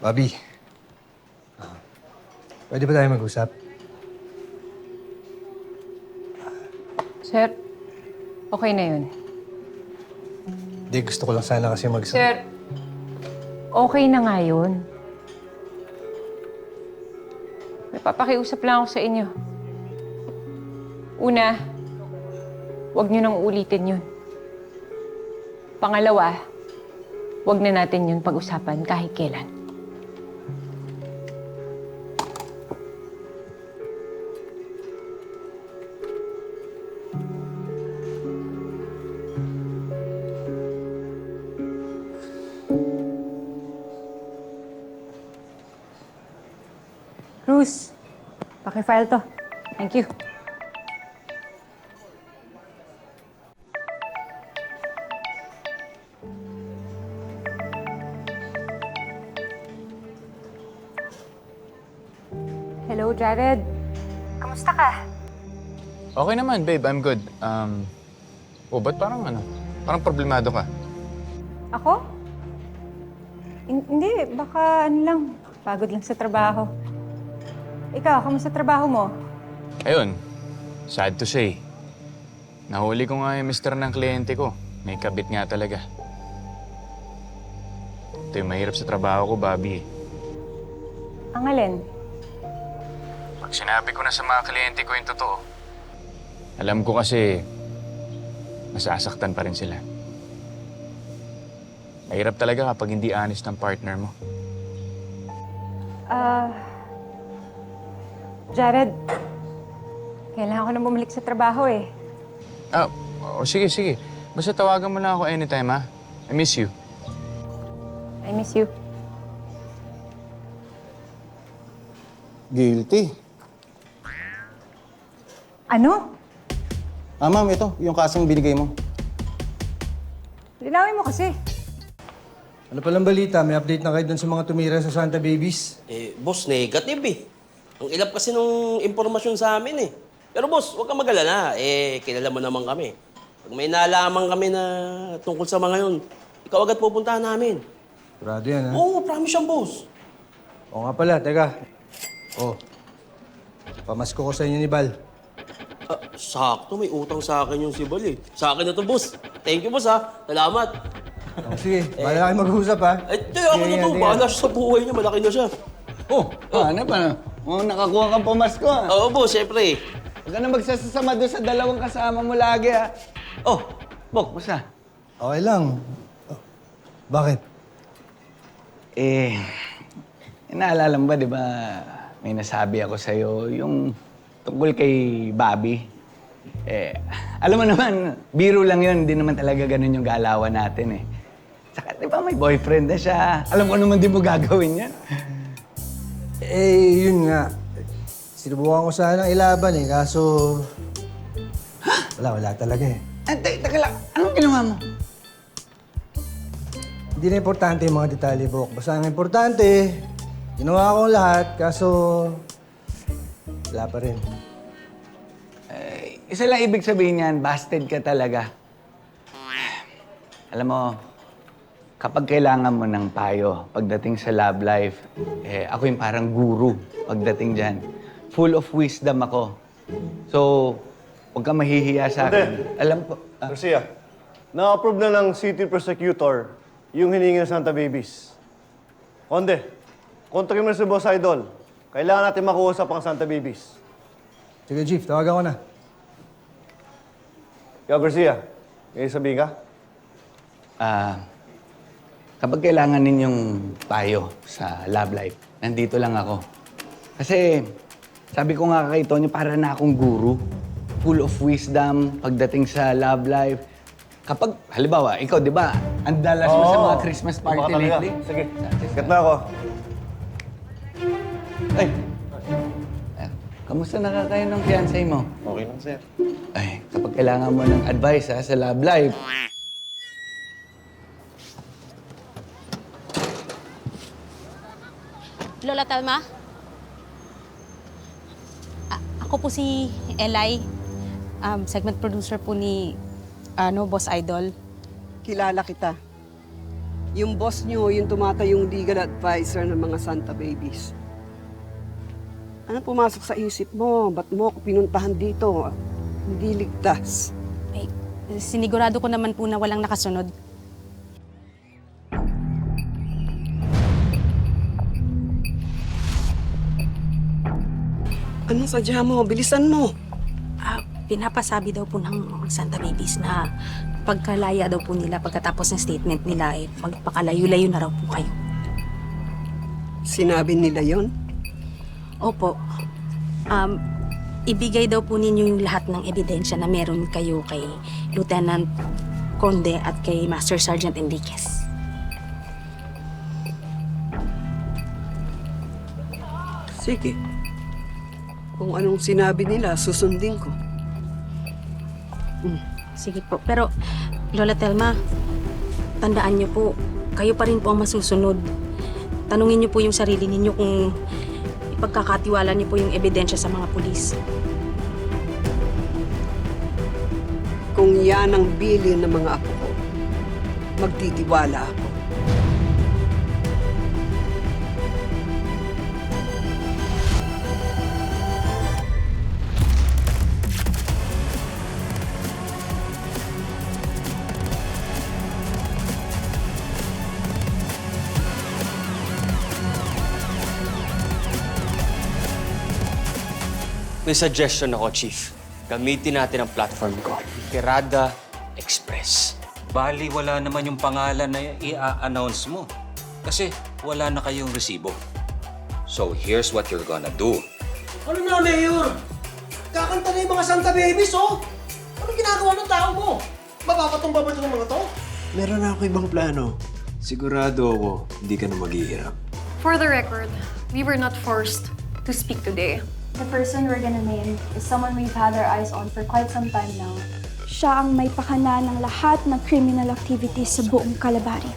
Bobby, pwede ba tayo mag-usap? Sir, okay na yun. Hindi, gusto ko lang sana kasi Sir, okay na nga yun. May papakiusap lang ako sa inyo. Una, huwag niyo nang ulitin yun. Pangalawa, huwag na natin yun pag-usapan kahit kailan. Cruz, paki-file to. Thank you. Hello, Jared. Kamusta ka? Okay naman, babe. I'm good. Ba't parang problemado ka? Ako? Hindi, baka ano lang. Pagod lang sa trabaho. Ikaw, kamusta trabaho mo? Ayun, sad to say. Nahuli ko nga yung mister ng kliyente ko. May kabit nga talaga. Ito yung mahirap sa trabaho ko, Bobby. Ang alin? Pag sinabi ko na sa mga kliyente ko yung totoo, alam ko kasi masasaktan pa rin sila. Mahirap talaga kapag hindi honest ang partner mo. Jared, kailangan ko na bumalik sa trabaho eh. Sige. Basta tawagan mo lang ako anytime, ha? I miss you. I miss you. Guilty. Ano? Ma'am, ito, yung kasong binigay mo. Linawin mo kasi. Ano palang balita? May update na kayo dun sa mga tumira sa Santa Babies? Boss, negative eh. Ang ilap kasi nung impormasyon sa amin eh. Pero boss, huwag kang mag-alala. Kilala mo naman kami. Pag may nalaman kami na tungkol sa mga yun, ikaw agad pupuntahan namin. Sigurado yan, ha? Oo, promise yan, boss. Oo nga pala, teka. Pamasko ko sa inyo ni Bal. Sakto, may utang sa akin yung si Bal eh. Sa akin na to, boss. Thank you, boss ha. Salamat. Sige, bahala kayo mag-usap, ha? Ako na to. Bahala siya sa buhay niya. Malaki na siya. Ano pa na? Nakakuha kang pamasko, ha? Oo, boss, syempre. Huwag ka na magsasama doon sa dalawang kasama mo lagi, ha? Bok, basta. Okay lang. Bakit? Naalala mo ba, di ba, may nasabi ako sa'yo, yung tungkol kay Bobby. Alam mo naman, biro lang yun. Hindi naman talaga ganun yung galawan natin, eh. Saka, di ba, may boyfriend na siya. Alam ko naman di mo gagawin yan. Yun nga. Sinubukan ko sanang ilaban, eh. Kaso... Wala talaga, eh. Teka lang, anong ginawa mo? Hindi na importante yung mga detalye, Bok. Basta ang importante, ginawa ko ang lahat, kaso... Wala pa rin. Isa lang ibig sabihin yan, busted ka talaga. Alam mo, kapag kailangan mo ng payo pagdating sa love life, ako yung parang guru pagdating dyan. Full of wisdom ako. So, huwag kang mahihiya sa akin. Alam ko... Garcia, na-approve na ng city prosecutor yung hiningi ng Santa Babies. Konde, kontakin mo na si Boss Idol. Kailangan natin makuusap ang Santa Babies. Sige, Chief. Tawagan ko na. Ikaw, Garcia, may sabihin ka? Kapag kailangan ninyong payo sa love life, nandito lang ako. Kasi, sabi ko nga kay Tonyo, para na akong guru. Full of wisdom pagdating sa love life. Kapag, halimbawa, ikaw, di ba, ang dalas mo sa mga Christmas party lately. Sige, sikat na ako. Ay! Kamusta nakakain ng fiancé mo? Okay lang, sir. Ay, kapag kailangan mo ng advice sa love life. Lola Telma? Ako po si Eli, segment producer po ni Boss Idol. Kilala kita. Yung boss nyo, yung tumatayong legal advisor ng mga Santa Babies. Ano pumasok sa isip mo? Ba't mo ako pinuntahan dito? Hindi ligtas. Ay, sinigurado ko naman po na walang nakasunod. Anong sadya mo? Bilisan mo. Pinapasabi daw po ng Santa Babies na pagkalaya daw po nila pagkatapos ng statement nila, magpakalayo-layo na raw po kayo. Sinabi nila yon? Opo. Ibigay daw po ninyo yung lahat ng ebidensya na meron kayo kay Lieutenant Conde at kay Master Sergeant Enriquez. Sige. Kung anong sinabi nila, susundin ko. Sige po. Pero, Lola Telma, tandaan niyo po, kayo pa rin po ang masusunod. Tanungin niyo po yung sarili ninyo kung ipagkakatiwala niyo po yung ebidensya sa mga pulis. Kung yan ang bilin ng mga apo ko, magtitiwala ako. May suggestion ako, Chief. Gamitin natin ang platform ko. Kirada Express. Bali, wala naman yung pangalan na i-announce mo. Kasi wala na kayong resibo. So here's what you're gonna do. Ano na, Mayor? Kakanta na yung mga Santa Babies, oh! Anong ginagawa ng tao mo? Mapapatumba ba ito ng mga to? Meron na ako ibang plano. Sigurado ako, hindi ka na maghihirap. For the record, we were not forced to speak today. The person we're gonna name is someone we've had our eyes on for quite some time now. Siya ang may pakana ng lahat ng criminal activities sa buong Calabari.